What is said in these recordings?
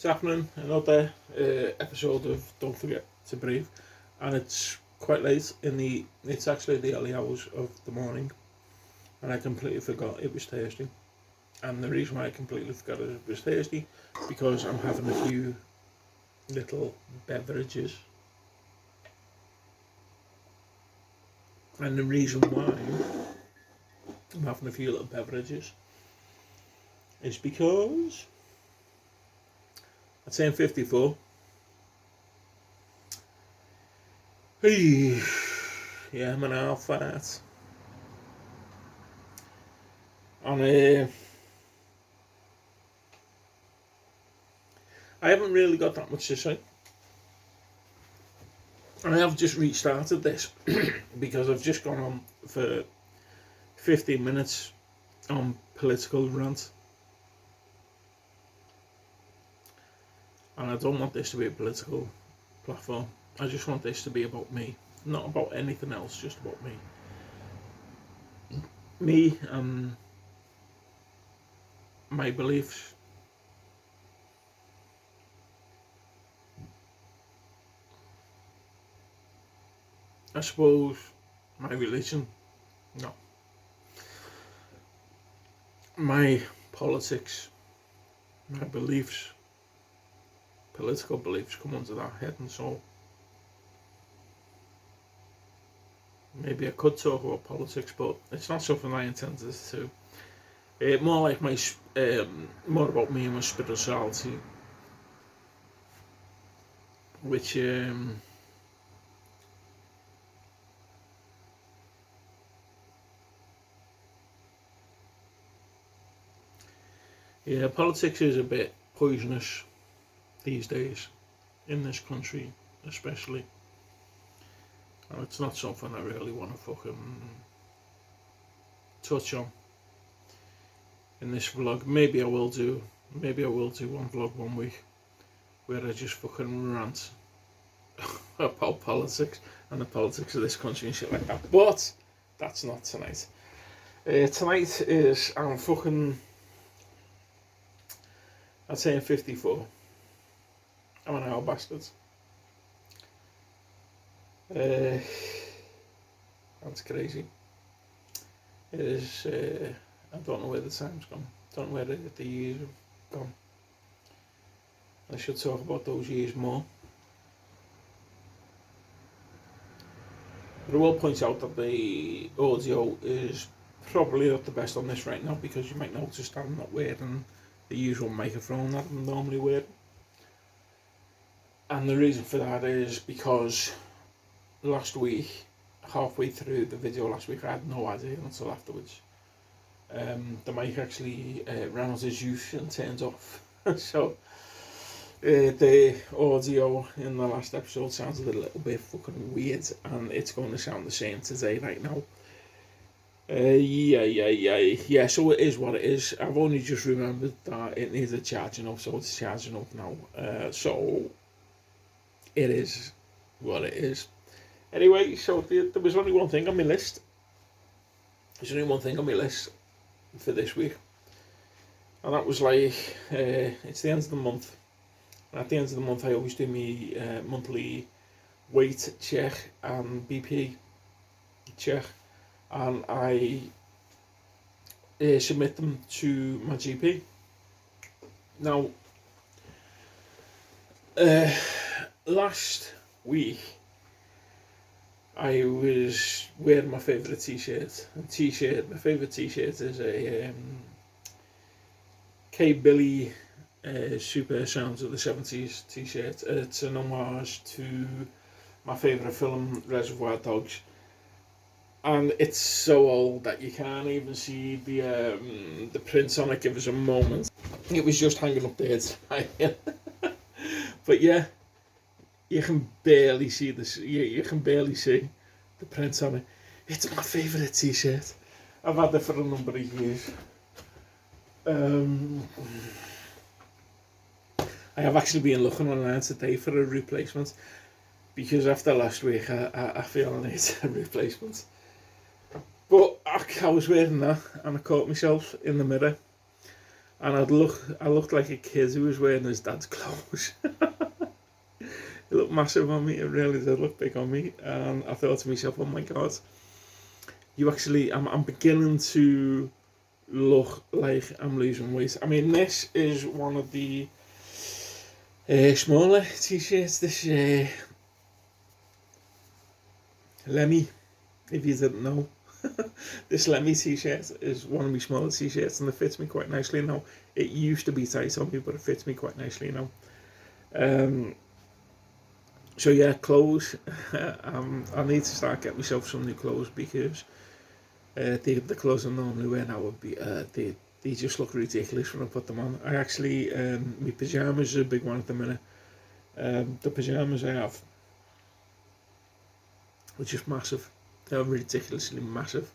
happening? Another episode of Don't Forget to Breathe, and it's quite late in the. It's actually the early hours of the morning, and I completely forgot it was Thursday. And the reason why I completely forgot it was Thursday, because I'm having a few little beverages, and the reason why I'm having a few little beverages is because I turned 54. Yeah, I'm an half fat. And I haven't really got that much to say. And I have just restarted this because I've just gone on for 15 minutes on political rant. And I don't want this to be a political platform. I just want this to be about me. Not about anything else, just about me. Me and my beliefs. I suppose my religion. No. My politics. My beliefs. Political beliefs come under that head and soul. Maybe I could talk about politics, but it's not something I intended to. More like my, more about me and my spirituality, which yeah, politics is a bit poisonous these days in this country, especially. And it's not something I really want to fucking touch on in this vlog. Maybe I will do one vlog one week where I just fucking rant about politics and the politics of this country and shit like that. But that's not tonight. Tonight is I turn 54. I'm an old bastard. That's crazy. It is. I don't know where the time's gone. Don't know where the years have gone. I should talk about those years more. But I will point out that the audio is probably not the best on this right now, because you might notice that I'm not wearing the usual microphone that I'm normally wearing. And the reason for that is because last week, halfway through the video last week, I had no idea until afterwards. The mic actually ran out of juice and turned off. So the audio in the last episode sounded a little bit fucking weird, and it's going to sound the same today right now. Yeah, so it is what it is. I've only just remembered that it needed charging up, so it's charging up now. So it is what it is. Anyway, so there was only one thing on my list. There's only one thing on my list for this week. And that was like, it's the end of the month. And at the end of the month, I always do my monthly weight check and BP check. And I submit them to my GP. Now, last week, I was wearing my favourite t-shirt. My favourite t-shirt is a K Billy Super Sounds of the 70s t-shirt. It's an homage to my favourite film, Reservoir Dogs. And it's so old that you can't even see the print on it. Give us a moment. It was just hanging up there. But yeah. You can barely see this. You can barely see the print on it. It's my favourite t-shirt. I've had it for a number of years. I have actually been looking online today for a replacement, because after last week I feel I need a replacement. But I was wearing that and I caught myself in the mirror and I looked like a kid who was wearing his dad's clothes. It looked massive on me. It really did look big on me, and I thought to myself, "Oh my god, you actually!" I'm beginning to look like I'm losing weight. I mean, this is one of the smaller t-shirts. This Lemmy, if you didn't know, this Lemmy t-shirt is one of my smaller t-shirts, and it fits me quite nicely now. It used to be tight on me, but it fits me quite nicely now. So yeah, clothes. I need to start getting myself some new clothes because the clothes I normally wear now would be they just look ridiculous when I put them on. I actually my pajamas are a big one at the minute. The pajamas I have are just massive. They're ridiculously massive.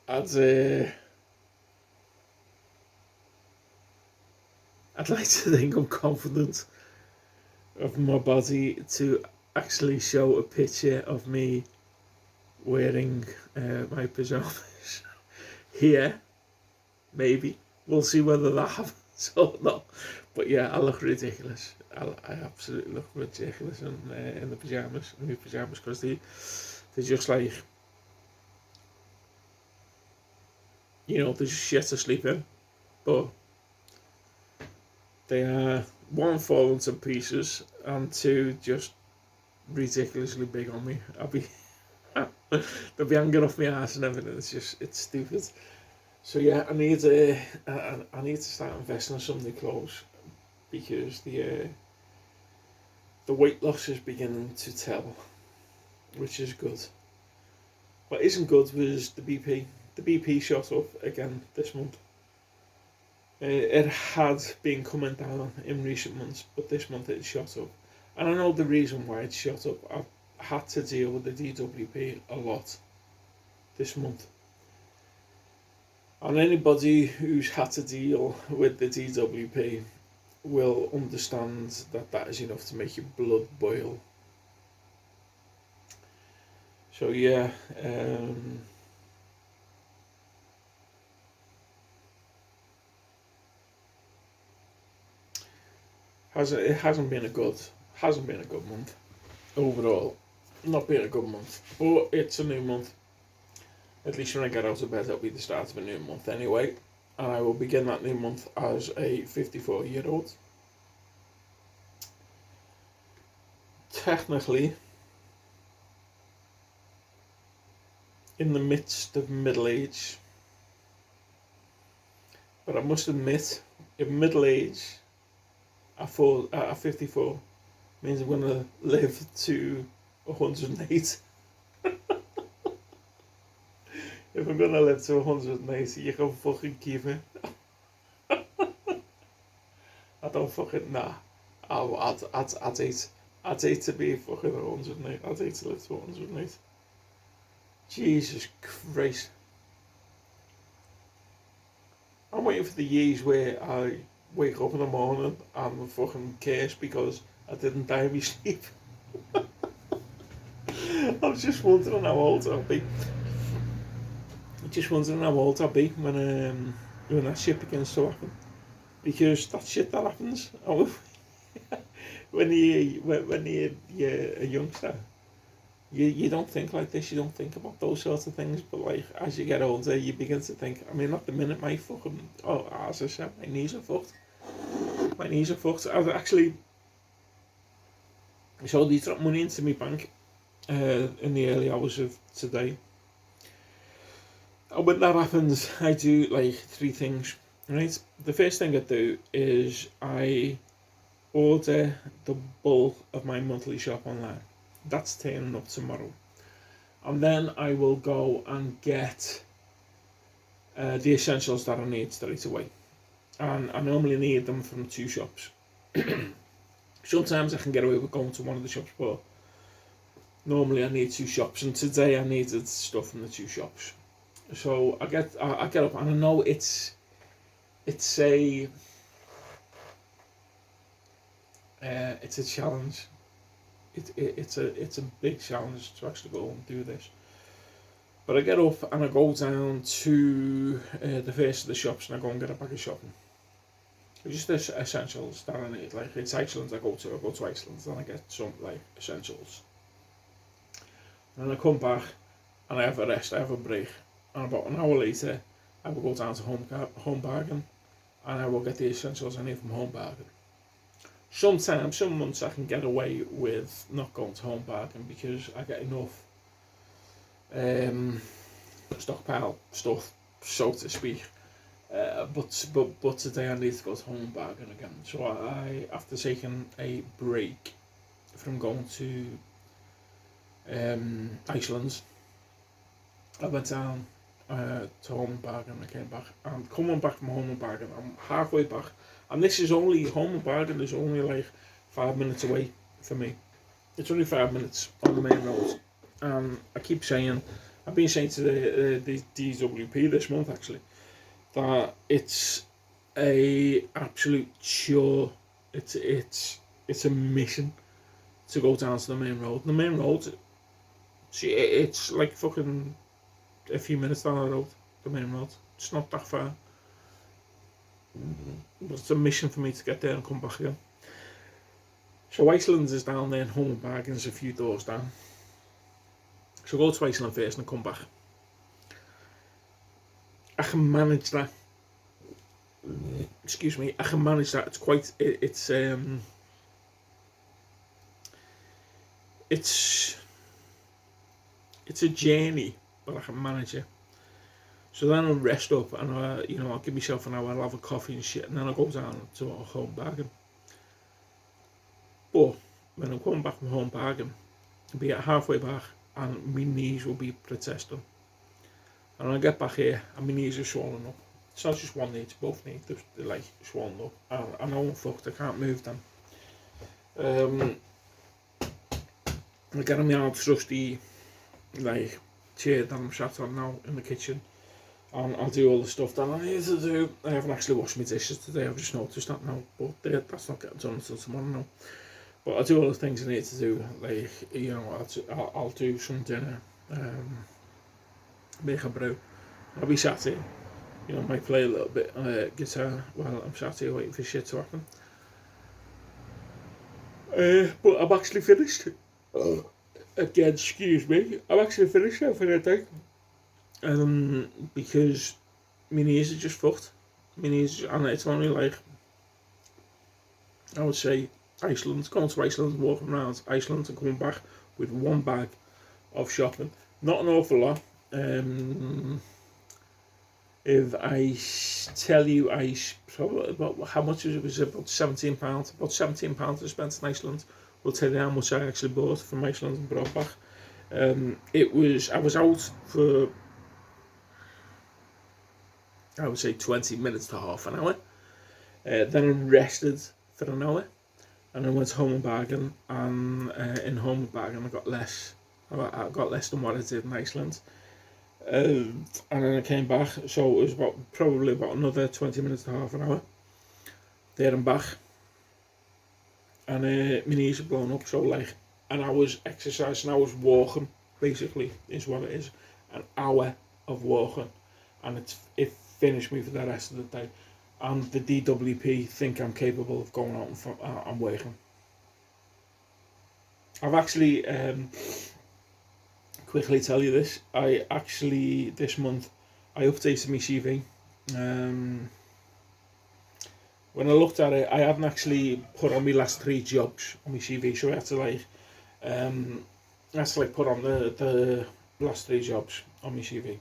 I'd like to think I'm confident of my body to actually show a picture of me wearing my pajamas here. Maybe we'll see whether that happens or not. But yeah, I look ridiculous. I absolutely look ridiculous in the pajamas, in my pajamas, because they're just like, they're just shit to sleep in. But they are, one, falling to pieces, and two, just ridiculously big on me. They'll be hanging off my ass and everything. It's stupid. So yeah, I need to start investing in some new clothes because the weight loss is beginning to tell, which is good. What isn't good was the BP. The BP shot up again this month. It had been coming down in recent months, but this month it shot up. And I know the reason why it shot up. I've had to deal with the DWP a lot this month. And anybody who's had to deal with the DWP will understand that that is enough to make your blood boil. So yeah, it hasn't been a good month overall. Not been a good month, but it's a new month. At least when I get out of bed, it'll be the start of a new month anyway, and I will begin that new month as a 54-year-old. Technically, in the midst of middle age, but I must admit, in middle age, at 54, means I'm gonna live to 108. If I'm gonna live to 180, you can fucking keep it. I don't fucking nah. I'd hate to be fucking 108. I'd hate to live to 108. Jesus Christ. I'm waiting for the years where I wake up in the morning and I'm fucking cursed because I didn't die in my sleep. I'm just wondering how old I'll be. Just wondering how old I'll be when that shit begins to happen. Because that shit that happens when you're a youngster, you don't think like this. You don't think about those sorts of things. But like as you get older, you begin to think. I mean, at the minute, my fucking as I said, my knees are fucked. My knees are fucked. I've actually they dropped money into my bank in the early hours of today. And when that happens, I do like three things. Right, the first thing I do is I order the bulk of my monthly shop online. That's turning up tomorrow. And then I will go and get the essentials that I need straight away. And I normally need them from two shops. Sometimes I can get away with going to one of the shops, but normally I need two shops. And today I needed stuff from the two shops. So I get up, and I know it's a challenge. It's a big challenge to actually go and do this. But I get up and I go down to the first of the shops and I go and get a bag of shopping. Just the essentials that I need. Like it's Iceland I go to Iceland, then I get some like essentials. And then I come back and I have a rest, I have a break. And about an hour later, I will go down to Home Bargain and I will get the essentials I need from Home Bargain. Sometimes, some months I can get away with not going to Home Bargain because I get enough stockpile stuff, so to speak. But today I need to go to Home Bargain again. So I, after taking a break from going to Iceland, I went down to Home Bargain. I came back. I'm coming back from Home Bargain. I'm halfway back, and this is only Home Bargain is only like 5 minutes away for me. It's only 5 minutes on the main road, and I keep saying, I've been saying to the DWP this month actually, that it's a absolute chore. It's a mission to go down to the main road. The main road, it's like fucking a few minutes down the road. The main road. It's not that far. But it's a mission for me to get there and come back again. So Iceland is down there and Home Bargain's a few doors down. So go to Iceland first and come back. I can manage that. Excuse me. I can manage that. It's quite. It's a journey, but I can manage it. So then I'll rest up and I'll give myself an hour. I'll have a coffee and shit, and then I'll go down to Home Bargain. But when I'm coming back from Home Bargain, I'll be at halfway back, and my knees will be protesting. And when I get back here, and my knees are swollen up. It's not just one knee, it's both knees. They're like swollen up. I know I'm fucked, I can't move them. I get on my old trusty like chair that I'm sat on now in the kitchen. And I'll do all the stuff that I need to do. I haven't actually washed my dishes today, I've just noticed that now. But that's not getting done until tomorrow now. But I'll do all the things I need to do. Like, I'll do some dinner. Make a brew. I'll be sat here, might play a little bit guitar while I'm sat here waiting for shit to happen. But I'm actually finished. Again, excuse me. I'm actually finished now for the day. Because my knees are just fucked. My knees, and it's only like, I would say, Iceland, going to Iceland, walking around Iceland and coming back with one bag of shopping. Not an awful lot. If I tell you, probably about how much it was about £17. About £17 I spent in Iceland. We'll tell you how much I actually bought from Iceland and brought back. I was out for, I would say 20 minutes to half an hour. Then I rested for an hour, and I went to Home Bargain, and in Home Bargain I got less than what I did in Iceland. And then I came back, so it was probably about another 20 minutes to half an hour there and back, and my knees are blown up. So like an hour's exercise, an hour's walking basically is what it is, an hour of walking, and it finished me for the rest of the day. And the DWP think I'm capable of going out and working. I've actually quickly tell you this. I actually this month I updated my CV. When I looked at it, I haven't actually put on my last 3 jobs on my CV, so I had to put on the last 3 jobs on my CV.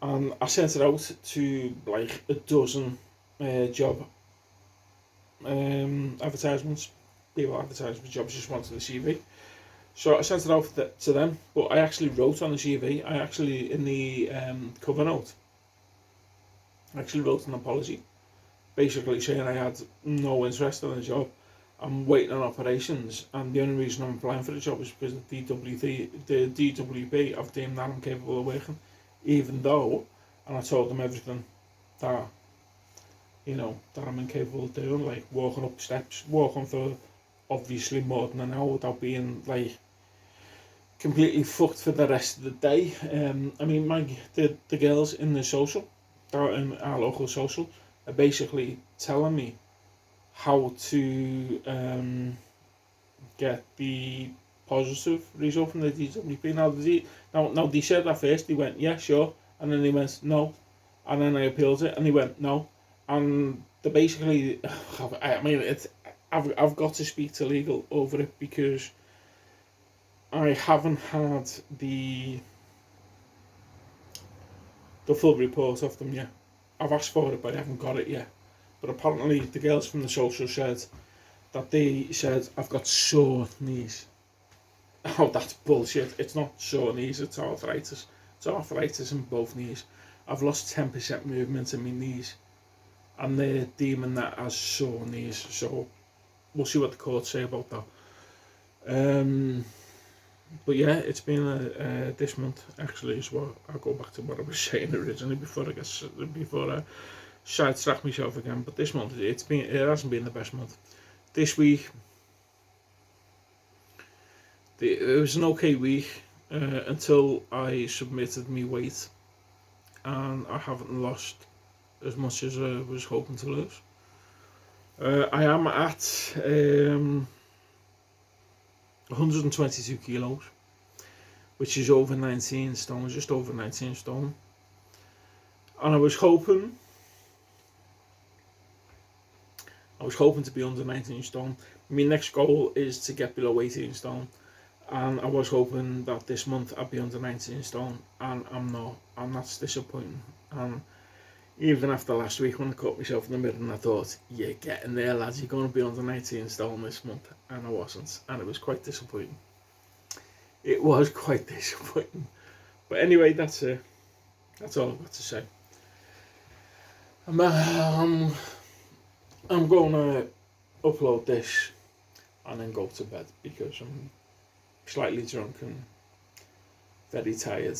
And I sent it out to like a dozen job advertisements. People advertising for jobs just wanted the CV. So I sent it out to them, but I actually wrote on the CV, in the cover note, I actually wrote an apology, basically saying I had no interest in the job. I'm waiting on operations, and the only reason I'm applying for the job is because the DWP have deemed that I'm capable of working, even though, and I told them everything that, that I'm incapable of doing, like walking up steps, walking for obviously more than an hour without being like completely fucked for the rest of the day. I mean, the girls in the social, in our local social, are basically telling me how to get the positive result from the DWP. Now they said at first, they went, yeah, sure, and then they went, no, and then I appealed it, and they went, no, and they basically, I mean, I've got to speak to legal over it because I haven't had the full report of them yet. I've asked for it, but I haven't got it yet. But apparently, the girls from the social said that they said I've got sore knees. Oh, that's bullshit. It's not sore knees, it's arthritis. It's arthritis in both knees. I've lost 10% movement in my knees, and they're deeming that as sore knees. So we'll see what the courts say about that. But yeah, it's been this month actually is what I'll go back to what I was saying originally before I sidetrack myself again. But this month it hasn't been the best month. This week it was an okay week until I submitted my weight, and I haven't lost as much as I was hoping to lose. I am at 122 kilos, which is over 19 stone, just over 19 stone. And I was hoping to be under 19 stone. My next goal is to get below 18 stone. And I was hoping that this month I'd be under 19 stone, and I'm not, and that's disappointing. And even after last week when I caught myself in the mirror and I thought, you're getting there lads, you're going to be under 19 stone this month, and I wasn't, and it was quite disappointing. It was quite disappointing. But anyway, that's it. That's all I've got to say. I'm going to upload this and then go to bed because I'm slightly drunk and very tired.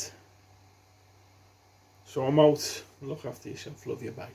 So I'm out. Look after yourself. Love you. Bye.